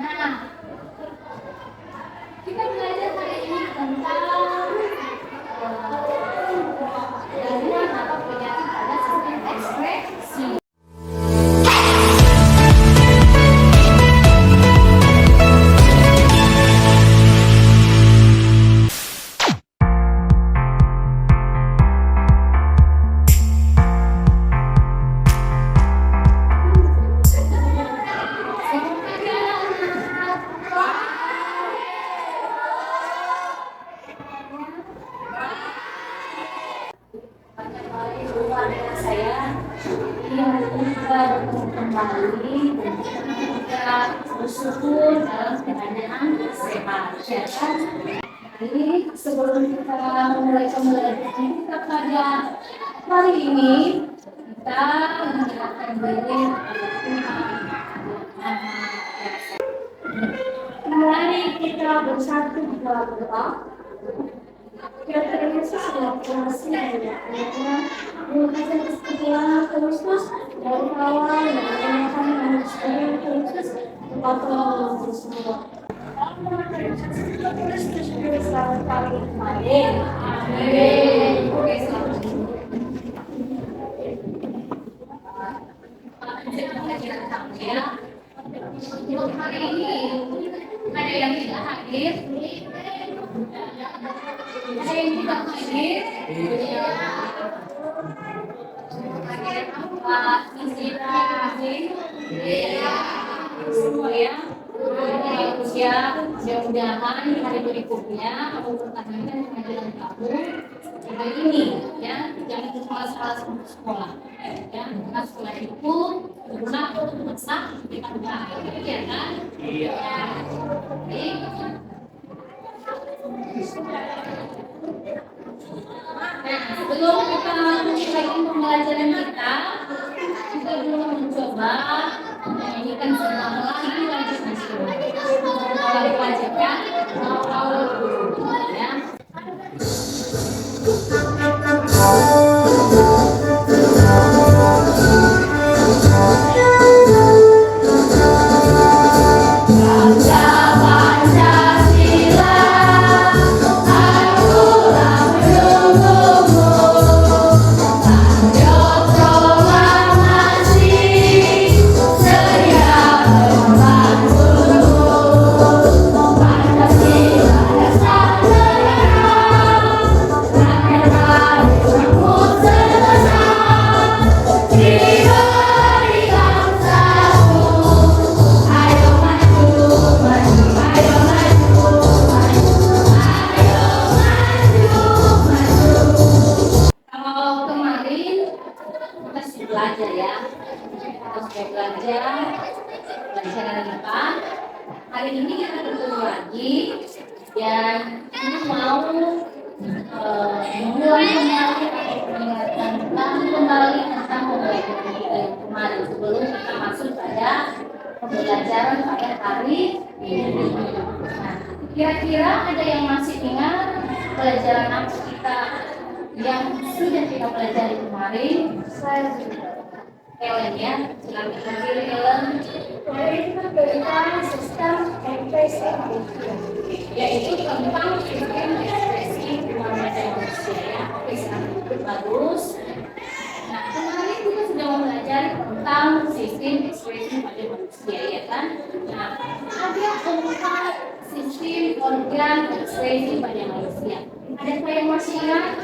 Nah, kita belajar hari ini tentang gangguan atau penyakit pada sistem ekspresi. Kembali dan kita bersyukur dalam keadaan sehat. Jadi sebelum kita memulai pembelajaran kita pada hari ini, kita mendengarkan diri Mari kita bersatu di dalam doa. Kiranya sesuatu kasih ayatnya mengucapkan kesetiaan Kristus dari awal dan mengenalkan manusia Kristus kepada orang semua. Kristus bersama kami. Amin. Amin. Oke, selamat. Untuk hari ini ada yang tidak hadir. Ada yang tidak hadir. Pak semua ya. Mudah-mudahan hari berikutnya kamu pertahankan pengajaran kamu seperti ini ya, jangan keras-keras untuk sekolah ya, karena sekolah itu berguna untuk masa depan kamu, ya kan? Iya. Baik. Nah, sebelum kita mulai pembelajaran kita dulu mencoba menyanyikan sebuah lagu nasional. Kalau diwajibkan, awal dulu, ya. Pelajaran IPA. Hari ini kita bertemu lagi dan kita mau mengulang kembali atau mengingatkan kembali tentang pembelajaran kita yang kemarin sebelum kita masuk pada pembelajaran pada hari ini. Nah, kira-kira ada yang masih ingat pelajaran apa kita yang sudah kita pelajari kemarin? Saya Helen ya, silakan berdiri Helen. Kita tentang sistem ekspresi manusia, yaitu tentang sistem ekspresi pada manusia ya. Oke, sangat bagus. Nah, kemarin kita sudah mempelajari tentang sistem ekspresi pada manusia ya kan. Nah, ada 4 sistem organ ekspresi pada manusia. Ada yang masih ingat?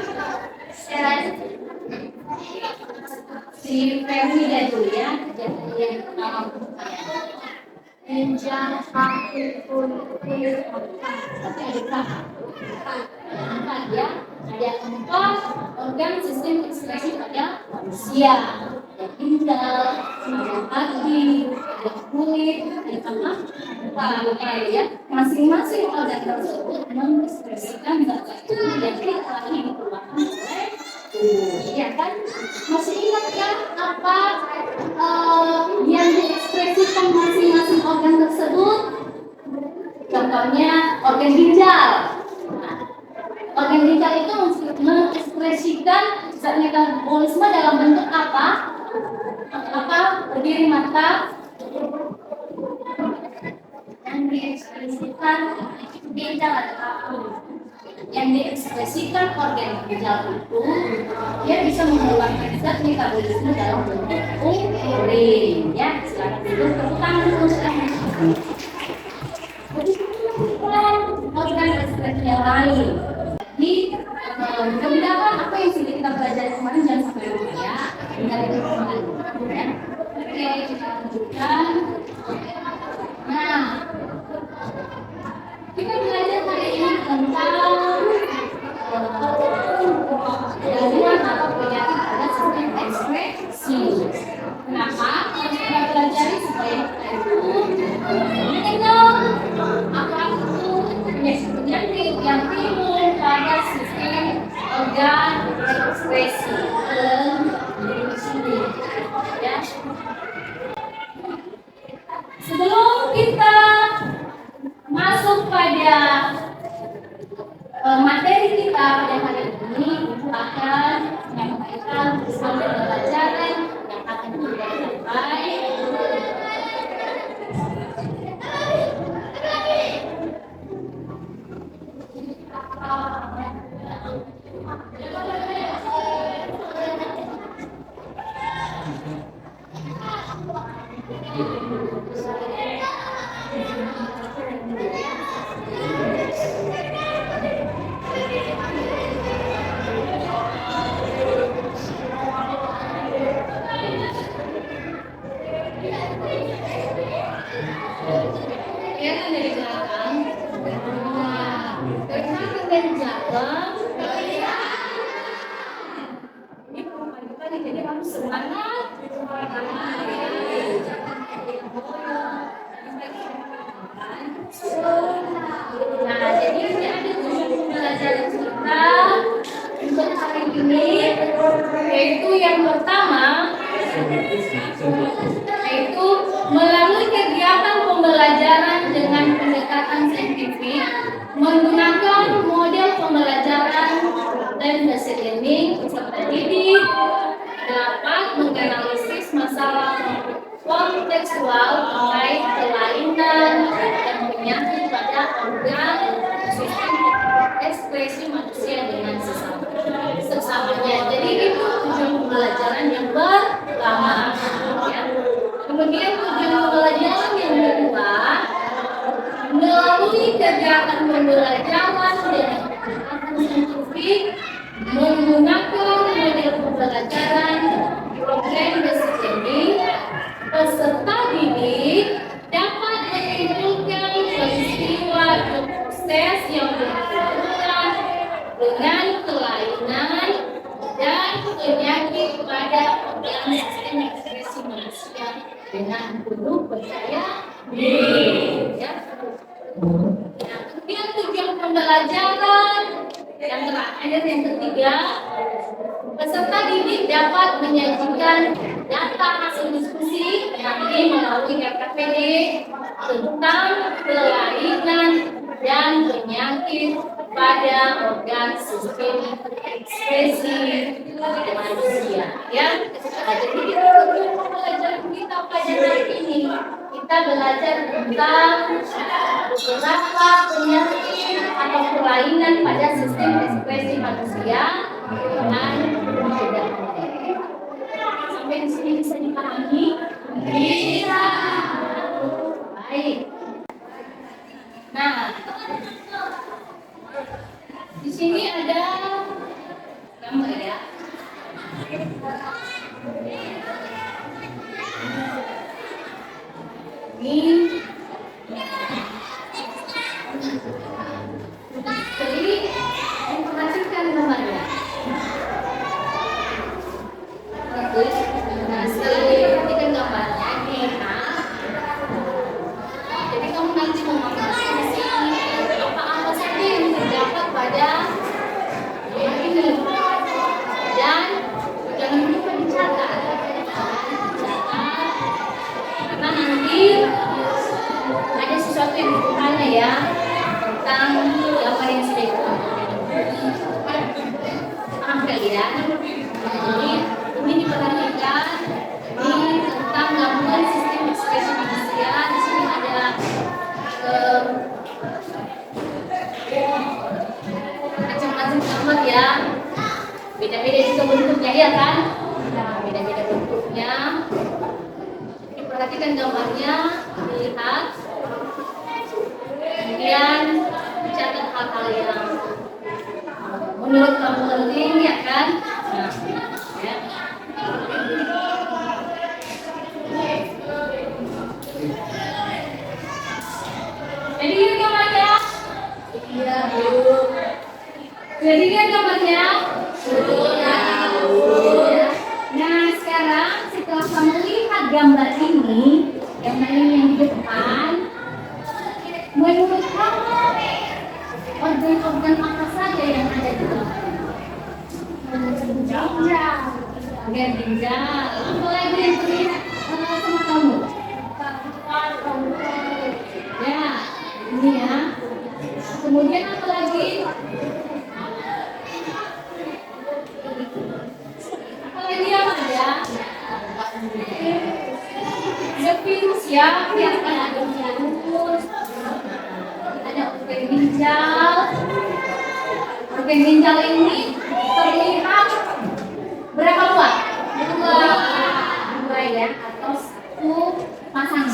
Si Femida dulu ya, jadi yang pertama Ninja, kaki, kulit, tapi ada empat ya, ada 4 organ sistem ekspresi pada manusia. Ada ginjal, ada kaki, ada kulit, ada apa ya. Masing-masing organ tersebut mengekspresikan zat-zat yang telah dikeluarkan oleh iya kan? Masih ingat kan apa yang diekspresikan masing-masing organ tersebut? Contohnya organ ginjal. Nah, organ ginjal itu mengekspresikan zat metabolisme dalam bentuk apa? Apa? Berdiri mata. diekspresikan ginjal apapun, yang diekspresikan organ ginjal itu dia bisa mengeluarkan zat metabolisme dalam bentuk urin. Ya, silakan duduk, tepuk tangan dulu silahkan. Organ ekspresi yang lain. Jadi kebidakan apa yang sudah kita pelajari kemarin jangan sampai lupa ya. Ingat itu kemarin. Ya. Oke, kita lanjutkan. Nah, kita belajar hari ini tentang gangguan atau penyakit pada sistem ekspresi. Kenapa? Harus kita pelajari supaya kita itu mengenal apa itu penyakit yang timbul pada sistem organ ekspresi. Ya. Sebelum kita masuk pada materi kita pada hari ini, akan menyampaikan bersama pelajaran yang akan kita capai. Kelihatan dari belakang. Kelihatan dari belakang. Ini pagi-pagi jadi harus semangat. Nah, jadi ini ada 7 pembelajaran kita untuk hari ini, yaitu yang pertama, yaitu melalui kegiatan pembelajaran dengan pendekatan saintifik menggunakan model pembelajaran dan basic learning peserta didik dapat menganalisis masalah kontekstual terkait kelainan dan penyakit pada organ sistem ekspresi manusia dengan sesamanya. Jadi itu tujuan pembelajaran yang pertama. Ya. Kemudian tujuan pembelajaran yang kedua, melalui kegiatan pembelajaran dengan pendekatan saintifik menggunakan model pembelajaran program basic learning, peserta didik dapat menyimpulkan peristiwa atau proses yang berhubungan dengan kelainan dan penyakit pada organ sistem ekspresi manusia dengan penuh percaya diri. Ya. Nah, kemudian tujuan pembelajaran yang terakhir, yang ketiga, peserta didik dapat menyajikan data hasil diskusi nanti melalui RKPD tentang kelainan dan penyakit pada organ sistem ekspresi manusia. Ya, jadi itu pembelajaran kita pada hari ini. Kita belajar tentang beberapa penyakit atau kelainan pada sistem ekspresi manusia dan pencegahannya. Sampai di sini bisa dipahami? Bisa. Baik. Nah, di sini ada gambar ya. Ini jadi informasikan gambarnya. Bagus. Nah, setelah diperhatikan gambarnya ini, jadi kamu nanti mengamati di sini apa saja yang terdapat pada ini, dan jangan lupa dicatat, karena nanti beda-beda juga bentuknya ya kan? Nah, beda-beda bentuknya. Jadi perhatikan gambarnya, lihat. Kemudian catat hal-hal yang menurut kamu penting ya kan? Nah, ya. Jadi ini gambarnya. Iya, Bu. Jadi kan gambarnya. Nah, sekarang setelah kamu lihat gambar ini, gambar ini yang di depan, menurut kamu organ-organ apa saja yang ada di dalam? Ginjal. Organ ginjal. Apa lagi yang terlihat sama kamu? Ya, ini ya. Kemudian apa lagi? Apa lagi yang ada? Ada virus ya, biarkan ada virus. Ada organ ginjal. Organ ginjal ini terlihat berapa buah? Dua ya, atau satu pasang.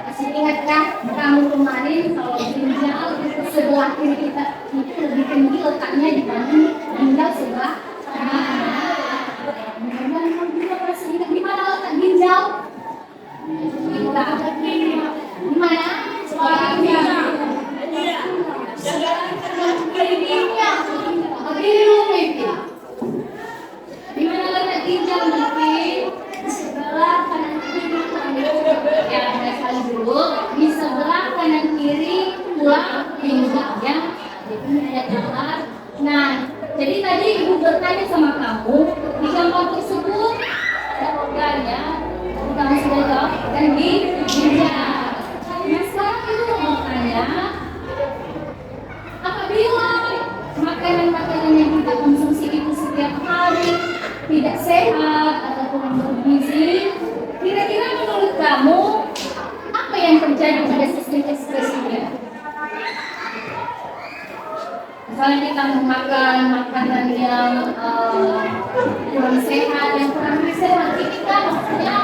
Masih ingatkah kamu kemarin kalau ginjal itu sebelah kiri kita itu lebih tinggi letaknya dibanding ginjal sebelah kanan. Mudah-mudahan kamu juga masih ingat di mana letak ginjal? Di mana? Sebelah ginjal. Di mana letak ginjal nanti? Sebelah kanan kiri. Ya, kita kali dulu di sebelah kanan kiri tulang ginjalnya. Jadi ada gambar. Nah, jadi tadi ibu bertanya sama kamu di gambar tersebut ada organ ya. Kamu sudah jawab organ di ginjal. Nah, sekarang ibu mau bertanya, apabila makanan-makanan yang kita konsumsi itu setiap hari tidak sehat ataupun bergizi, kira-kira menurut kamu apa yang terjadi pada sistem ekskresinya? Misalnya kita memakan makanan yang kurang sehat, yang kurang sehat kita maksudnya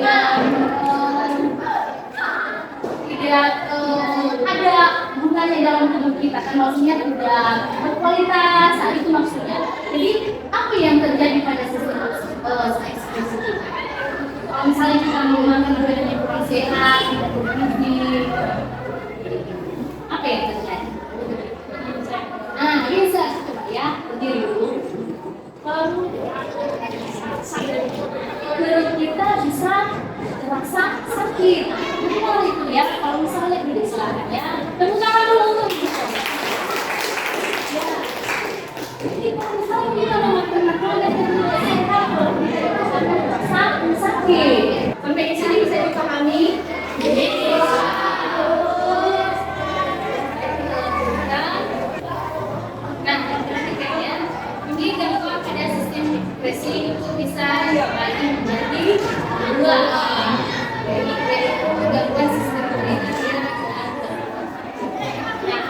yang tidak ada gunanya dalam tubuh kita, kan maksudnya tidak berkualitas, itu maksudnya. Jadi apa yang terjadi pada sistem ekskresi kita? Kalau misalnya kita memakan makanan yang kurang sehat, tidak bergizi, apa yang terjadi? Nah, bisa coba ya, berdiri dulu. Perut kita bisa terasa sakit. Betul itu ya, kalau misalnya tidak sehat ya. Tepuk tangan dulu untuk kita. Ya. Jadi kalau misalnya kita memakan makanan yang tidak sehat, kalau kita akan terasa sakit. Sampai di sini bisa dipahami? Ini gangguan pada sistem ekskresi itu bisa dibagi menjadi dua, yaitu gangguan sistem pernafasan. Nah,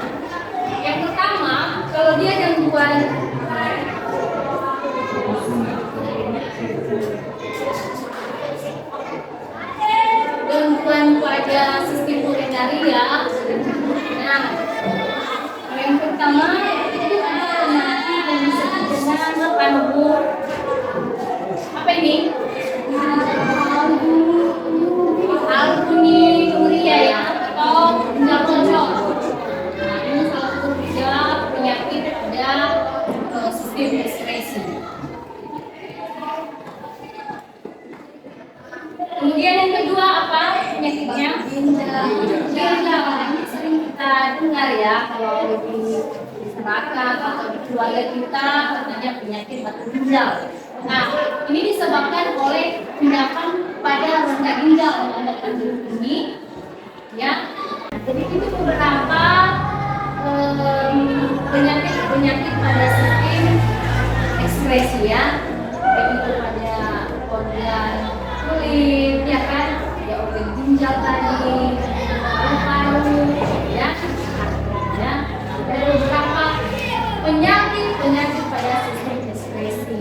yang pertama, kalau dia gangguan pada sistem urinaria. Nah, yang pertama itu ada penyakit yang disebut dengan panu. Apa ini? Albuminuria ya, atau ginjal bocor. Nah, ini salah satu gejala penyakit pada sistem ekskresi. Kemudian yang kedua apa penyakitnya? Ginjal. Ini sering kita dengar ya kalau di masyarakat atau di keluarga kita katanya penyakit batu ginjal. Nah, ini disebabkan oleh endapan pada rongga ginjal yang ada kandung ini, ya. Jadi itu beberapa penyakit pada sistem ekskresi ya, yaitu pada organ kulit, ya kan, ya organ ginjal tadi, paru-paru, ya. Ada beberapa penyakit pada sistem ekskresi.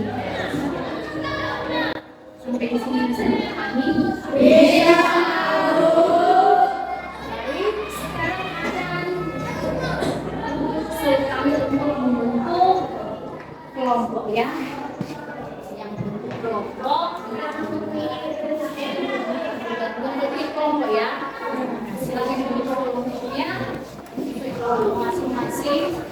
ya, yang bentuk kelompok, bentuk kelompok ya. Silakan bentuk kelompoknya, kelompok masing-masing.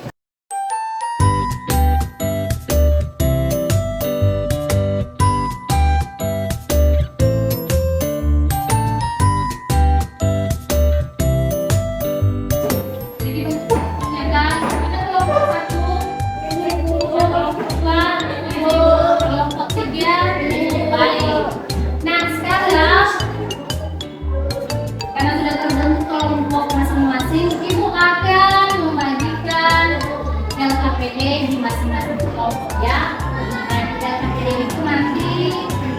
Di masing-masing kelompok ya. Nah, di KPD itu nanti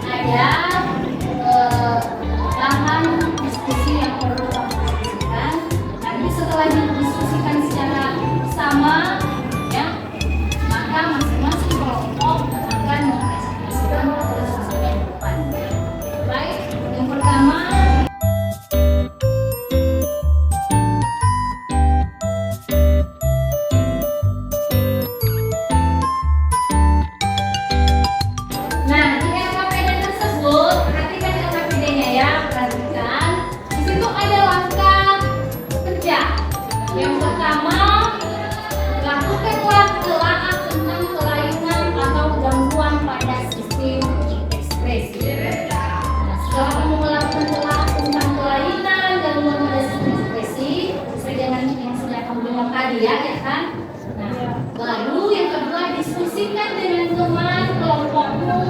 ada bahan diskusi yang perlu kamu diskusikan. Nanti setelah didiskusikan secara bersama ya, maka masing-masing kelompok akan mempresentasikan sesuatu yang depan. Baik, yang pertama yang pertama, lakukanlah telaah tentang kelainan atau gangguan pada sistem ekspresi. Nah, setelah kamu melakukan telaah tentang kelainan gangguan pada sistem ekspresi, sesuai dengan yang sudah kamu dengar tadi ya kan? Nah, baru yang kedua, diskusikan dengan teman kelompokmu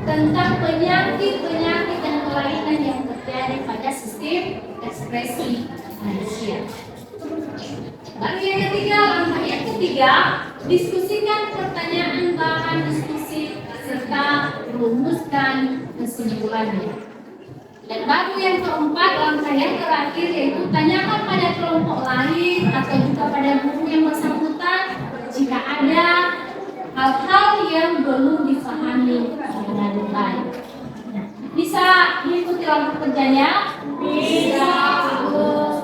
tentang penyakit-penyakit dan kelainan yang terjadi pada sistem ekspresi manusia. Lalu yang ketiga, diskusikan pertanyaan bahan diskusi serta rumuskan kesimpulannya. Dan baru yang keempat, langkah yang terakhir yaitu tanyakan pada kelompok lain atau juga pada guru yang bersangkutan jika ada hal-hal yang belum dipahami dengan baik. Bisa mengikuti langkah kerjanya? Bisa.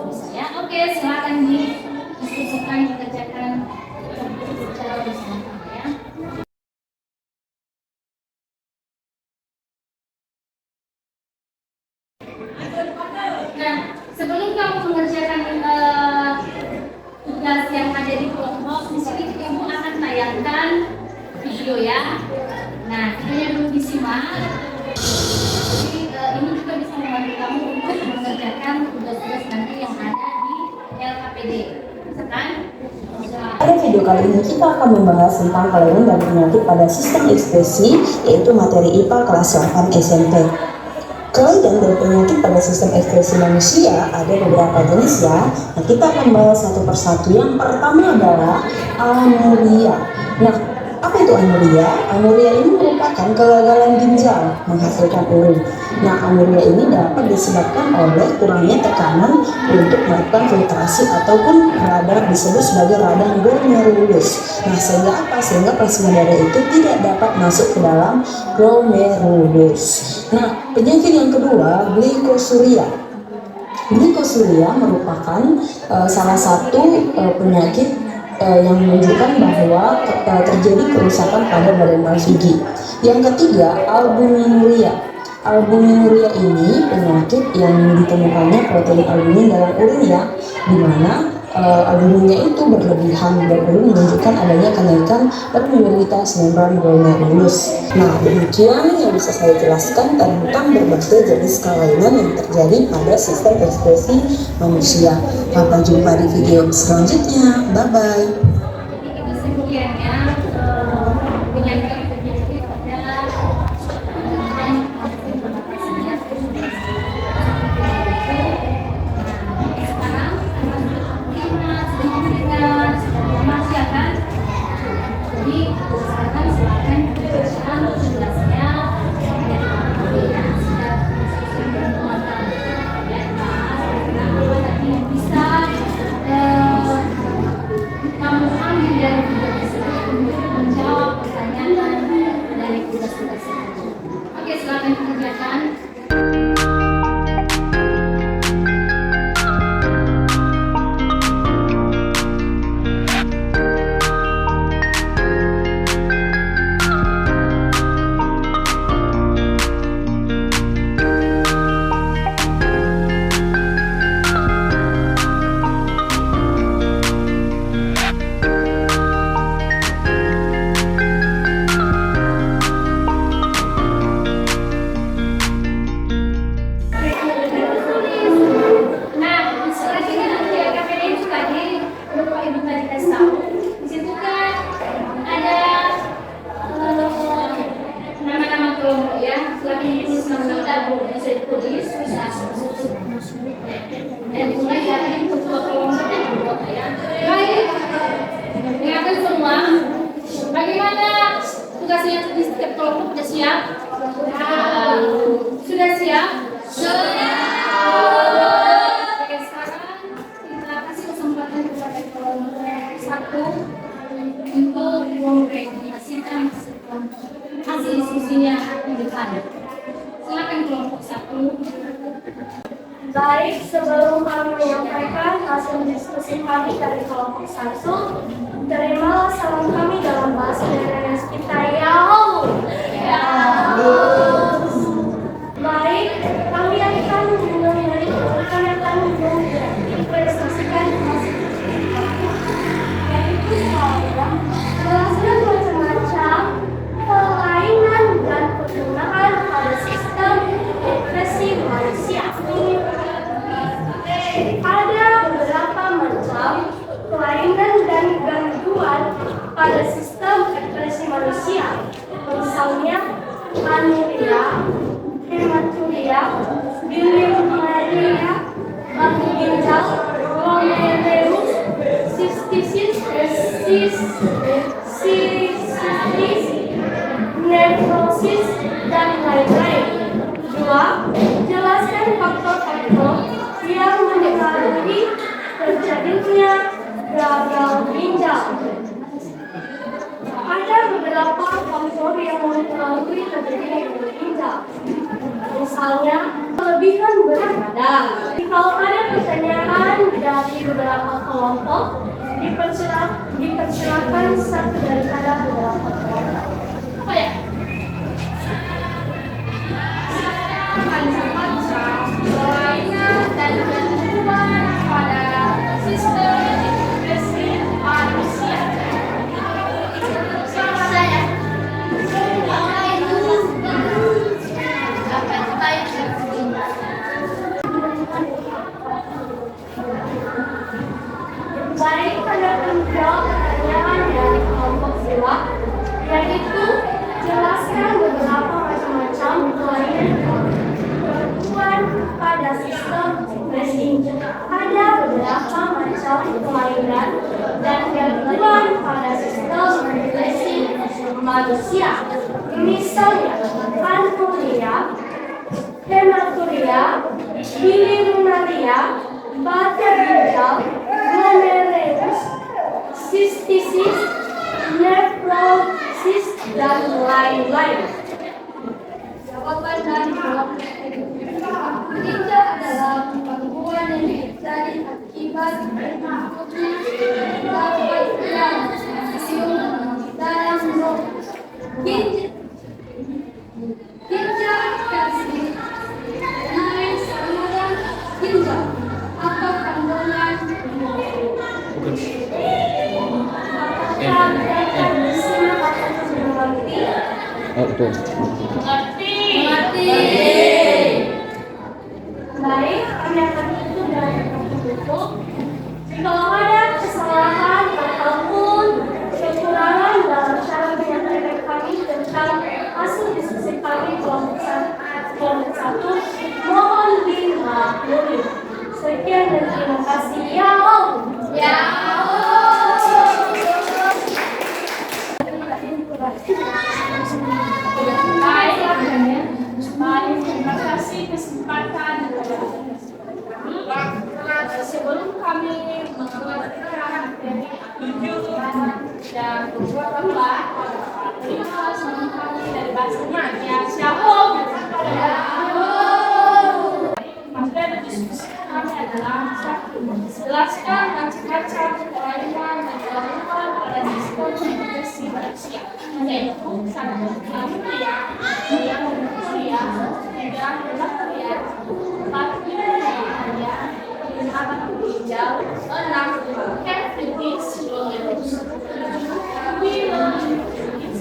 Bisa ya. Oke, silakan diskusikan, dikerjakan secara bersama-sama ya. Nah, sebelum kamu mengerjakan tugas yang ada di kelompok, di sini ibu akan tayangkan video ya. Nah, videonya belum disimak. Jadi ini juga bisa membantu kamu untuk mengerjakan tugas-tugas nanti yang ada di LKPD. Pada video kali ini kita akan membahas tentang kelainan dan penyakit pada sistem ekspresi, yaitu materi IPA kelas 8 SMP. Kelainan dan penyakit pada sistem ekspresi manusia ada beberapa jenis ya. Nah, kita akan bahas satu persatu. Yang pertama adalah anuria. Nah, apa itu anuria? Anuria ini merupakan kegagalan ginjal menghasilkan urin. Nah, anuria ini dapat disebabkan oleh kurangnya tekanan untuk melakukan filtrasi ataupun radang disebut sebagai radang glomerulus. Nah, sehingga apa? Sehingga plasma darah itu tidak dapat masuk ke dalam glomerulus. Nah, penyakit yang kedua, glikosuria. Glikosuria merupakan salah satu penyakit yang menunjukkan bahwa terjadi kerusakan pada badan gigi. Yang ketiga, albuminuria. Albuminuria ini penyakit yang ditemukannya protein albumin dalam urin ya, di mana albuminnya itu berlebihan dan belum menunjukkan adanya kenaikan permeabilitas membran glomerulus. Nah, demikian yang bisa saya jelaskan tentang berbagai jenis kelainan yang terjadi pada sistem ekspresi manusia. Sampai jumpa di video selanjutnya. Bye bye. Kamu ambil dari video tersebut partisipasi yang di setiap kelompok sudah siap? Sudah siap? Sudah. Oke, sekarang kita kasih kesempatan kepada kelompok 1 untuk mempresentasikan hasil diskusinya di depan. Silakan kelompok 1. Baik, sebelum kami menyampaikan hasil diskusi kami dari kelompok 1, terimalah salam kami dalam bahasa Indonesia kita, Yahoo! Baik, kami akan mempresentasikan hasil diskusi kami, yaitu soal jelaskan macam-macam kelainan dan penggunaan pada sistem ekspresi manusia. Ada beberapa macam kelainan dan gangguan pada sistem ekspresi manusia. Misalnya anuria, hematuria, bilirubinuria, batu ginjal, glomerulus, sistisis, nefrosis, dan lain-lain. 2. Jelaskan faktor-faktor yang mempengaruhi terjadinya gagal ginjal. Ada beberapa faktor yang mempengaruhi terjadinya gagal ginjal. Misalnya, kelebihan berat badan. Kalau ada pertanyaan dari beberapa kelompok, dipersilakan satu daripada beberapa kelompok. Apa ya? Macam-macam kelainan dan gangguan pada sistem ekspresi manusia. Saya. Baik, pada menjawab pertanyaan dari kelompok 2, yaitu jelaskan beberapa macam-macam kelainan gangguan pada sistem ekspresi. Ada beberapa macam kelainan dan gangguan pada sistem ekspresi manusia. Misalnya, anuria, hematuria, bilirubinuria, batu ginjal, glomerulus, sistisis, nefrosis, dan lain-lain. Jawaban dari kelompok ginjal adalah gangguan yang terjadi akibat bakteri dalam ginjal versi naris kemudian ginjal atau kandungan mengerti. Baik, kami akan tutup dengan tutup. Kalau ada kesalahan ataupun kekurangan dalam cara menyampaikan kami tentang hasil diskusi kami kelompok 1, mohon dimaklumi. Sekian dan terima kasih. Baik, terima kasih kesempatan kami. Sebelum kami mengeluarkan dan beberapa terima sama kami dari bahasa Indonesia. Shalom. Materi diskusi kami adalah jelaskan macam-macam kelainan dan gangguan pada sistem ekspresi manusia, yaitu anuria, hematuria, bakteria, batu ginjal, 6, hepatitis, glomerulus, 7, bilirubinuris,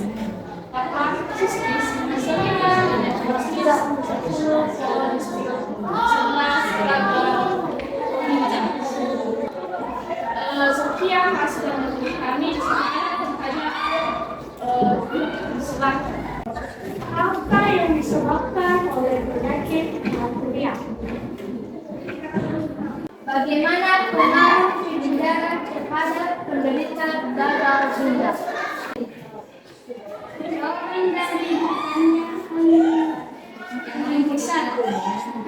8, sistis, 9, nefrosis, 10, kolesterol, 11, gagal ginjal. Sekian hasil dari kami. Sekarang silakan. Apa yang disebabkan oleh penyakit hematuria? Bagaimana pengaruh darah terhadap penderita gagal ginjal?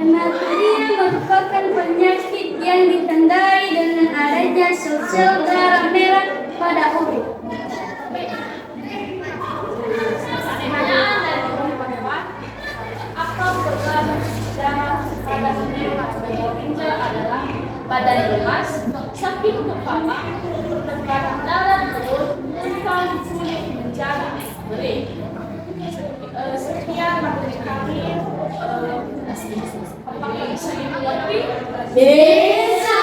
Hematuria merupakan penyakit yang ditandai dengan adanya sel-sel darah merah pada urin. Pertanyaan dari teman-teman, apa perubahan darah pada merah ginjal adalah badan lemas, sakit kepala, tekanan darah turun, luka di kulit menjadi beri. Sekian materi kami. Apakah bisa dimengerti? Bisa.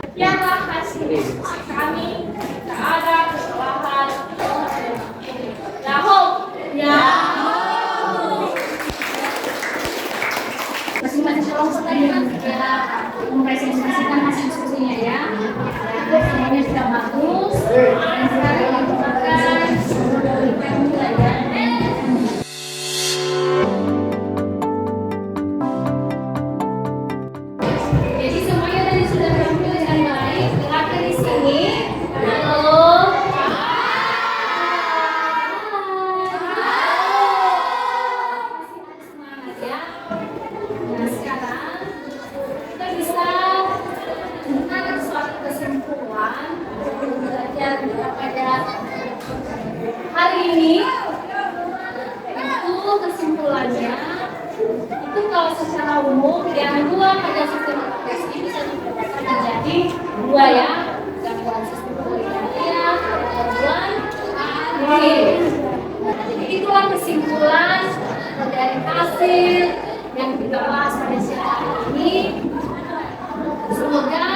Sekianlah hasil diskusi kami. Tak ada kesalahan. Yahoo! Masing-masing kelompok tadi kan sudah mempresentasikan hasil diskusinya ya. Semuanya sudah bagus. Dan sekarang kita akan mulai ya. Jadi semuanya tadi sudah tampil dengan baik. Silakan di sini. Halo. Semangat ya. Nah sekarang kita bisa menarik suatu kesimpulan belajar pada hari ini. Itu kesimpulannya itu kalau secara umum gangguan pada sistem reproduksi bisa dibagi menjadi dua ya, gangguan sistem reproduksi, gangguan kehamilan. Jadi itulah kesimpulan dari hasil yang kita bahas pada siang hari ini. Semoga